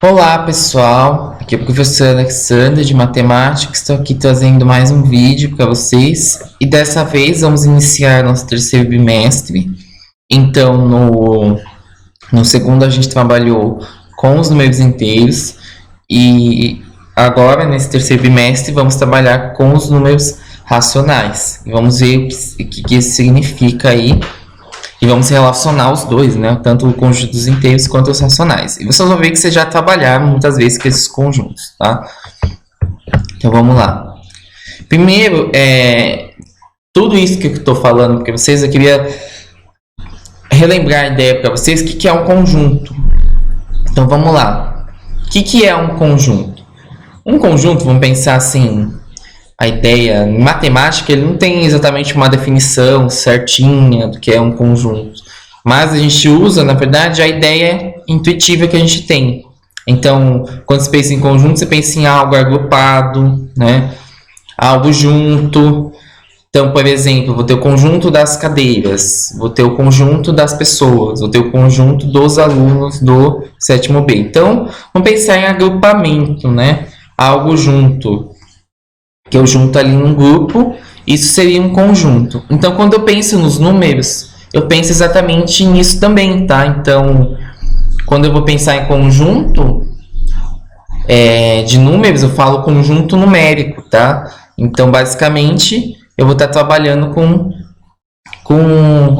Olá pessoal, aqui é o professor Alexandre de Matemática, estou aqui trazendo mais um vídeo para vocês e dessa vez vamos iniciar nosso terceiro bimestre. Então no segundo a gente trabalhou com os números inteiros e agora nesse terceiro bimestre vamos trabalhar com os números racionais. Vamos ver o que isso significa aí. E vamos relacionar os dois, né? Tanto o conjunto dos inteiros quanto os racionais. E vocês vão ver que vocês já trabalharam muitas vezes com esses conjuntos, tá? Então vamos lá. Primeiro, tudo isso que eu estou falando para vocês, eu queria relembrar a ideia para vocês, o que é um conjunto. Então vamos lá. O que é um conjunto? Um conjunto, vamos pensar assim, a ideia em matemática, ele não tem exatamente uma definição certinha do que é um conjunto, mas a gente usa, na verdade, a ideia intuitiva que a gente tem. Então, quando você pensa em conjunto, você pensa em algo agrupado, né? Algo junto. Então, por exemplo, vou ter o conjunto das cadeiras, vou ter o conjunto das pessoas, vou ter o conjunto dos alunos do sétimo B. Então, vamos pensar em agrupamento, né? Algo junto, que eu junto ali num grupo, isso seria um conjunto. Então, quando eu penso nos números, eu penso exatamente nisso também, tá? Então, quando eu vou pensar em conjunto de números, eu falo conjunto numérico, tá? Então, basicamente, eu vou estar trabalhando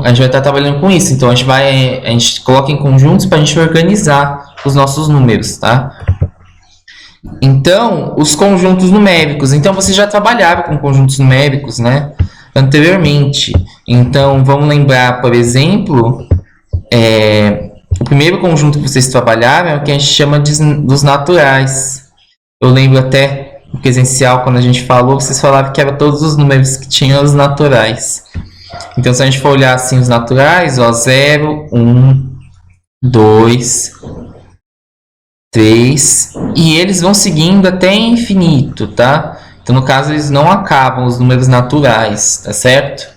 a gente vai estar trabalhando com isso. Então, a gente coloca em conjuntos para a gente organizar os nossos números, tá? Então, os conjuntos numéricos. Então, vocês já trabalharam com conjuntos numéricos, né? Anteriormente. Então, vamos lembrar, por exemplo, o primeiro conjunto que vocês trabalharam é o que a gente chama dos naturais. Eu lembro até no presencial, quando a gente falou, vocês falavam que eram todos os números que tinham os naturais. Então, se a gente for olhar assim os naturais, ó, 0, 1, 2... 3, e eles vão seguindo até infinito, tá? Então, no caso, eles não acabam, os números naturais, tá certo?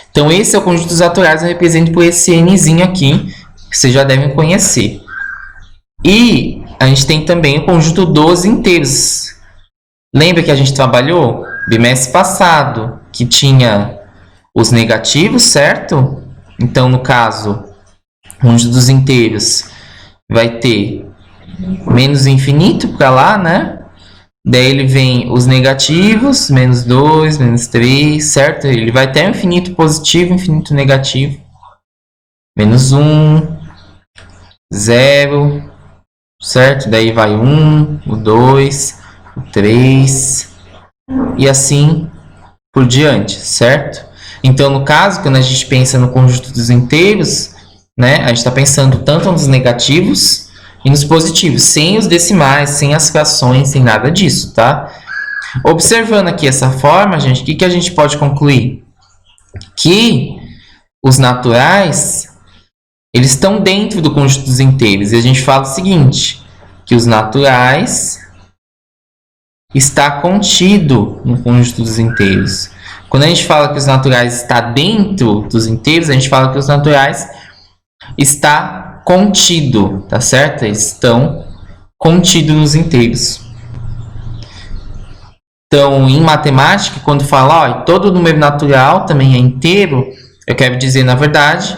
Então, esse é o conjunto dos naturais, eu represento por esse Nzinho aqui, que vocês já devem conhecer. E a gente tem também o conjunto dos inteiros. Lembra que a gente trabalhou bimestre passado, que tinha os negativos, certo? Então, no caso, o conjunto dos inteiros vai ter menos infinito para lá, né? Daí ele vem os negativos, menos 2, menos 3, certo? Ele vai até o infinito positivo, infinito negativo. Menos 1, 0, certo? Daí vai 1, o 2, o 3 e assim por diante, certo? Então, no caso, quando a gente pensa no conjunto dos inteiros, né? A gente está pensando tanto nos negativos e nos positivos, sem os decimais, sem as frações, sem nada disso, tá? Observando aqui essa forma, gente, o que a gente pode concluir? Que os naturais, eles estão dentro do conjunto dos inteiros. E a gente fala o seguinte, que os naturais está contido no conjunto dos inteiros. Quando a gente fala que os naturais está dentro dos inteiros, a gente fala que os naturais está contido, tá certo? Eles estão contidos nos inteiros. Então, em matemática, quando fala, ó, todo número natural também é inteiro, eu quero dizer, na verdade,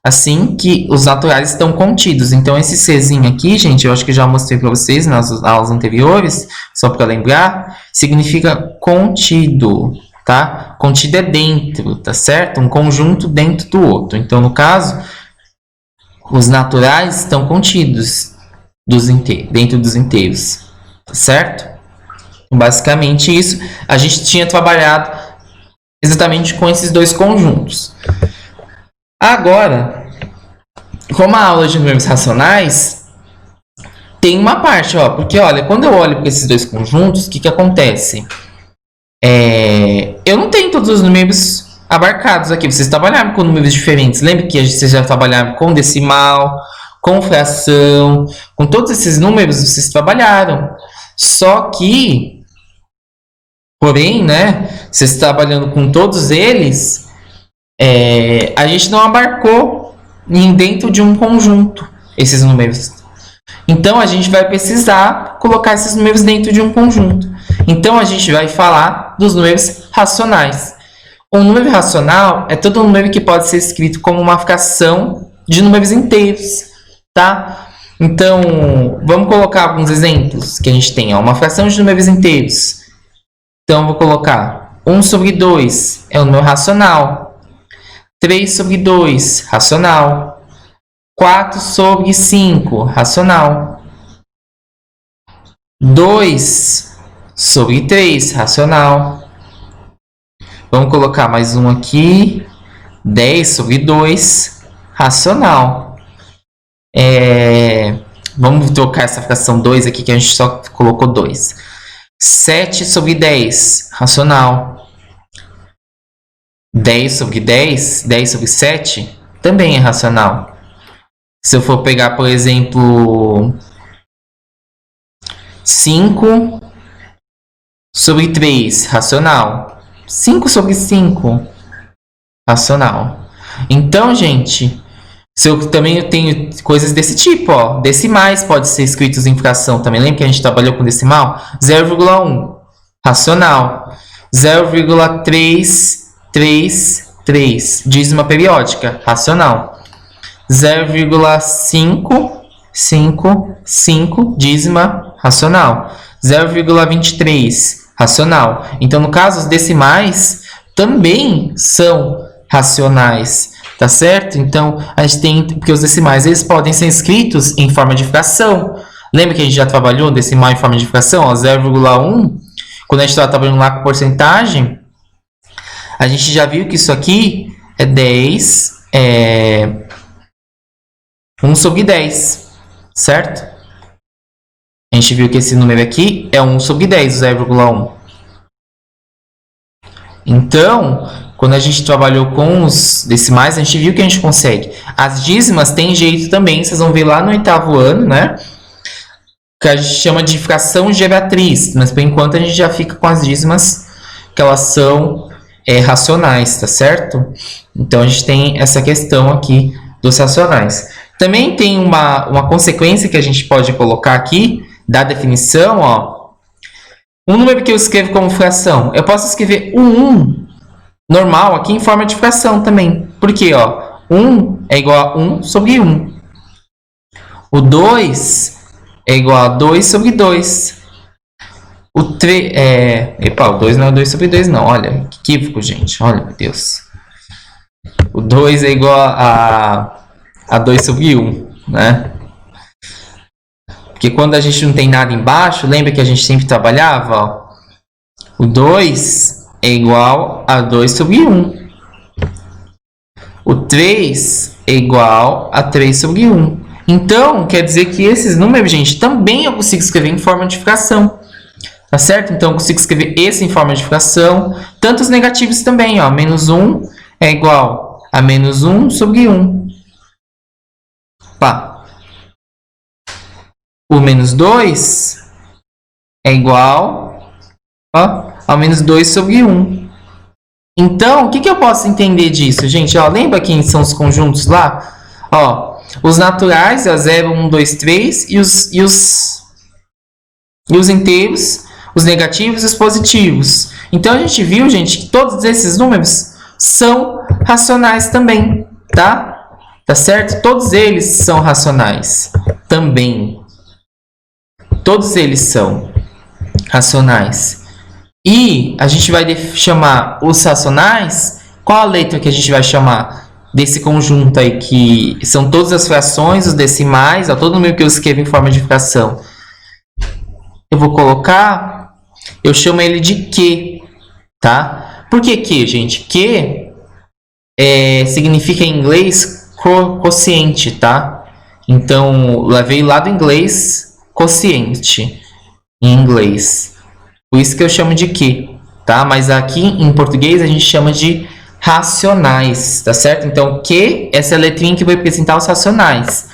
assim, que os naturais estão contidos. Então, esse Czinho aqui, gente, eu acho que já mostrei para vocês nas aulas anteriores, só para lembrar, significa contido, tá? Contido é dentro, tá certo? Um conjunto dentro do outro. Então, no caso, os naturais estão contidos dentro dos inteiros, tá certo? Basicamente isso, a gente tinha trabalhado exatamente com esses dois conjuntos. Agora, como a aula de números racionais, tem uma parte, ó, porque olha, quando eu olho para esses dois conjuntos, o que acontece? Eu não tenho todos os números abarcados aqui, vocês trabalharam com números diferentes. Lembra que vocês já trabalharam com decimal, com fração, com todos esses números vocês trabalharam. Só que, porém, né, vocês trabalhando com todos eles, a gente não abarcou dentro de um conjunto esses números. Então, a gente vai precisar colocar esses números dentro de um conjunto. Então, a gente vai falar dos números racionais. Um número racional é todo número que pode ser escrito como uma fração de números inteiros, tá? Então, vamos colocar alguns exemplos que a gente tem. Ó, uma fração de números inteiros. Então, eu vou colocar 1 sobre 2 é um número racional. 3 sobre 2, racional. 4 sobre 5, racional. 2 sobre 3, racional. Vamos colocar mais um aqui. 10 sobre 2, racional. Vamos trocar essa fração 2 aqui, que a gente só colocou 2. 7 sobre 10, racional. 10 sobre 10, 10 sobre 7, também é racional. Se eu for pegar, por exemplo, 5 sobre 3, racional. 5 sobre 5, racional. Então, gente, se eu também tenho coisas desse tipo, ó. Decimais podem ser escritos em fração também. Lembra que a gente trabalhou com decimal? 0,1, racional. 0,333, dízima periódica, racional. 0,555, dízima racional. 0,23, racional. Então, no caso, os decimais também são racionais, tá certo? Então, a gente tem, porque os decimais eles podem ser escritos em forma de fração. Lembra que a gente já trabalhou decimal em forma de fração? 0,1, quando a gente estava trabalhando lá com porcentagem, a gente já viu que isso aqui é 10, 1 sobre 10, certo? A gente viu que esse número aqui é 1 sobre 10, 0,1. Então, quando a gente trabalhou com os decimais, a gente viu que a gente consegue. As dízimas tem jeito também, vocês vão ver lá no 8º ano, né? Que a gente chama de fração geratriz, mas por enquanto a gente já fica com as dízimas, que elas são racionais, tá certo? Então, a gente tem essa questão aqui dos racionais. Também tem uma consequência que a gente pode colocar aqui, da definição, ó. Um número que eu escrevo como fração, eu posso escrever o 1 normal aqui em forma de fração também. Por quê? Ó, 1 é igual a 1 sobre 1. O 2 é igual a 2 sobre 2. O 3 o 2 não é 2 sobre 2 não. Olha, que equívoco, gente. Olha, meu Deus. O 2 é igual a 2 sobre 1, né? Porque quando a gente não tem nada embaixo, lembra que a gente sempre trabalhava? Ó, o 2 é igual a 2 sobre 1. O 3 é igual a 3 sobre 1. Então, quer dizer que esses números, gente, também eu consigo escrever em forma de fração. Tá certo? Então, eu consigo escrever esse em forma de fração. Tanto os negativos também, ó. Menos 1 é igual a menos 1 sobre 1. Pá. O menos 2 é igual a menos 2 sobre 1. Então, o que eu posso entender disso, gente? Ó, lembra quem são os conjuntos lá? Ó, os naturais, 0, 1, 2, 3, e os inteiros, os negativos e os positivos. Então, a gente viu, gente, que todos esses números são racionais também, tá? Tá certo? Todos eles são racionais também. Todos eles são racionais. E a gente vai chamar os racionais. Qual a letra que a gente vai chamar desse conjunto aí? Que são todas as frações, os decimais, ó, todo número que eu escrevo em forma de fração. Eu vou colocar, eu chamo ele de Q, tá? Por que Q, gente? Q significa em inglês quociente, tá? Então, veio lá do inglês quociente em inglês. Por isso que eu chamo de Q, tá? Mas aqui em português a gente chama de racionais, tá certo? Então, Q, essa é a letrinha que vai representar os racionais.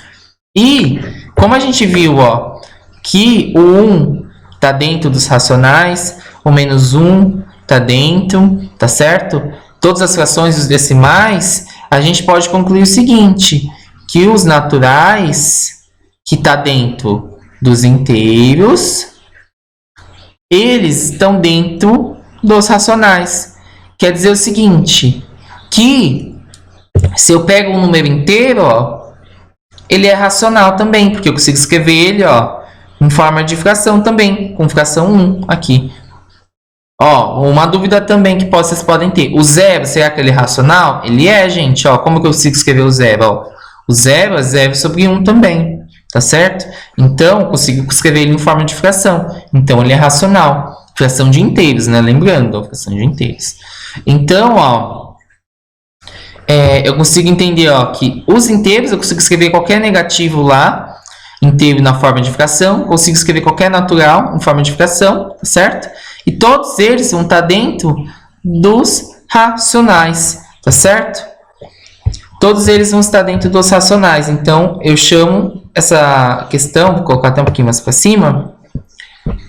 E, como a gente viu, ó, que o 1 tá dentro dos racionais, o menos 1 tá dentro, tá certo? Todas as frações dos decimais, a gente pode concluir o seguinte, que os naturais que está dentro dos inteiros, eles estão dentro dos racionais. Quer dizer o seguinte, que se eu pego um número inteiro, ó, ele é racional também, porque eu consigo escrever ele, ó, em forma de fração também, com fração 1 aqui. Ó, uma dúvida também que vocês podem ter. O zero, será que ele é racional? Ele é, gente, ó. Como que eu consigo escrever o zero? Ó, o zero é 0 sobre 1 também, tá certo? Então, eu consigo escrever ele em forma de fração. Então, ele é racional. Fração de inteiros, né? Lembrando, ó, fração de inteiros. Então, ó, eu consigo entender, ó, que os inteiros, eu consigo escrever qualquer negativo lá, inteiro na forma de fração, consigo escrever qualquer natural em forma de fração, tá certo? E todos eles vão estar dentro dos racionais, tá certo? Todos eles vão estar dentro dos racionais. Então, eu chamo essa questão, vou colocar até um pouquinho mais para cima,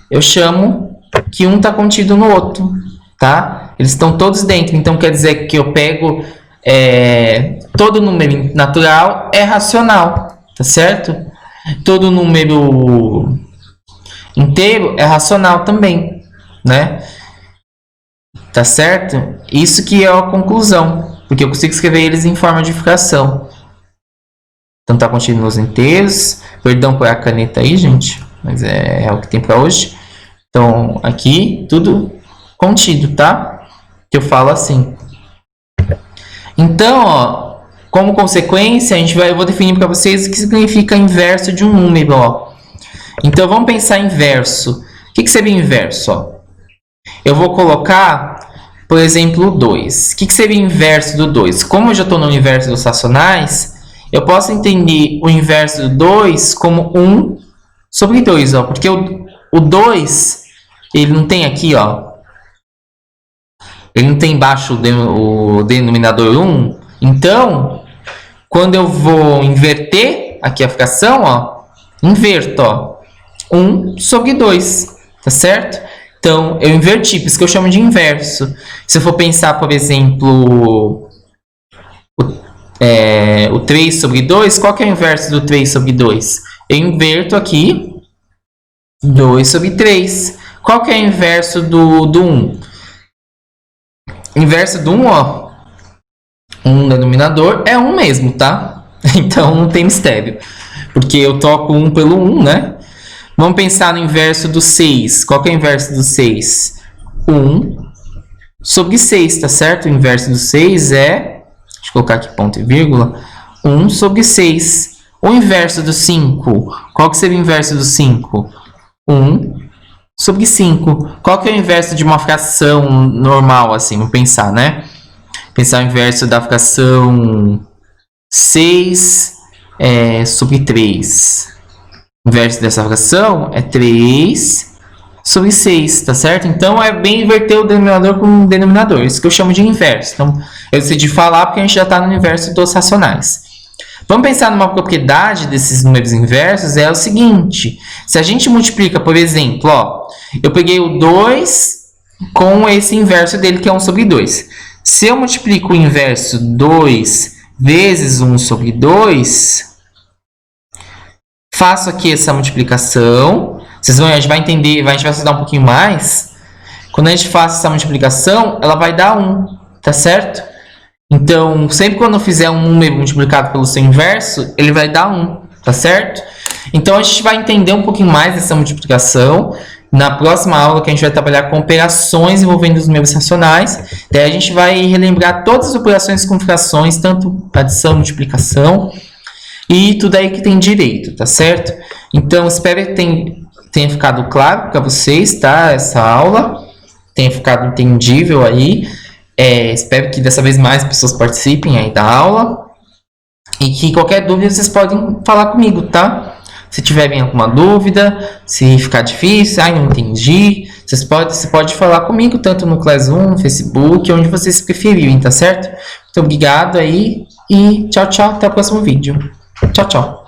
eu chamo que um está contido no outro, tá? Eles estão todos dentro, então quer dizer que eu pego todo número natural é racional, tá certo? Todo número inteiro é racional também, né? Tá certo? Isso que é a conclusão, porque eu consigo escrever eles em forma de fração. Então tá contido nos inteiros. Perdão por a caneta aí, gente, mas é o que tem para hoje. Então aqui tudo contido, tá? Que eu falo assim. Então, ó, como consequência, eu vou definir para vocês o que significa inverso de um número, ó. Então vamos pensar em inverso. O que seria inverso, ó? Eu vou colocar, por exemplo, o 2. O que seria o inverso do 2? Como eu já estou no universo dos racionais, eu posso entender o inverso do 2 como 1 sobre 2, ó, porque o 2, ele não tem aqui, ó, ele não tem embaixo o denominador 1. Então, quando eu vou inverter aqui a fração, ó, inverto, ó, 1 sobre 2, tá certo? Então, eu inverti, por isso que eu chamo de inverso. Se eu for pensar, por exemplo, o 3 sobre 2, qual que é o inverso do 3 sobre 2? Eu inverto aqui 2 sobre 3. Qual que é o inverso do 1? O inverso do 1, ó, um denominador é 1 mesmo, tá? Então, não tem mistério, porque eu troco 1 pelo 1, né? Vamos pensar no inverso do 6. Qual que é o inverso do 6? 1 sobre 6, tá certo? O inverso do 6 é, deixa eu colocar aqui ponto e vírgula, 1 sobre 6. O inverso do 5, qual que seria o inverso do 5? 1 sobre 5. Qual que é o inverso de uma fração normal, assim, vamos pensar, né? Pensar o inverso da fração 6 sobre 3. O inverso dessa fração é 3 sobre 6, tá certo? Então, é bem inverter o denominador com o denominador. Isso que eu chamo de inverso. Então, eu decidi falar porque a gente já está no universo dos racionais. Vamos pensar numa propriedade desses números inversos, é o seguinte. Se a gente multiplica, por exemplo, ó, eu peguei o 2 com esse inverso dele, que é 1 sobre 2. Se eu multiplico o inverso 2 vezes 1 sobre 2... faço aqui essa multiplicação. A gente vai entender, a gente vai estudar um pouquinho mais. Quando a gente faz essa multiplicação, ela vai dar 1, tá certo? Então, sempre quando eu fizer um número multiplicado pelo seu inverso, ele vai dar 1, tá certo? Então, a gente vai entender um pouquinho mais dessa multiplicação na próxima aula, que a gente vai trabalhar com operações envolvendo os números racionais. Daí a gente vai relembrar todas as operações com frações, tanto adição, multiplicação, e tudo aí que tem direito, tá certo? Então, espero que tenha ficado claro para vocês, tá? Essa aula tenha ficado entendível aí. Espero que dessa vez mais pessoas participem aí da aula. E que qualquer dúvida vocês podem falar comigo, tá? Se tiverem alguma dúvida, se ficar difícil, não entendi, você pode falar comigo, tanto no Classroom, no Facebook, onde vocês preferirem, tá certo? Muito obrigado aí e tchau, tchau, até o próximo vídeo. Tchau, tchau.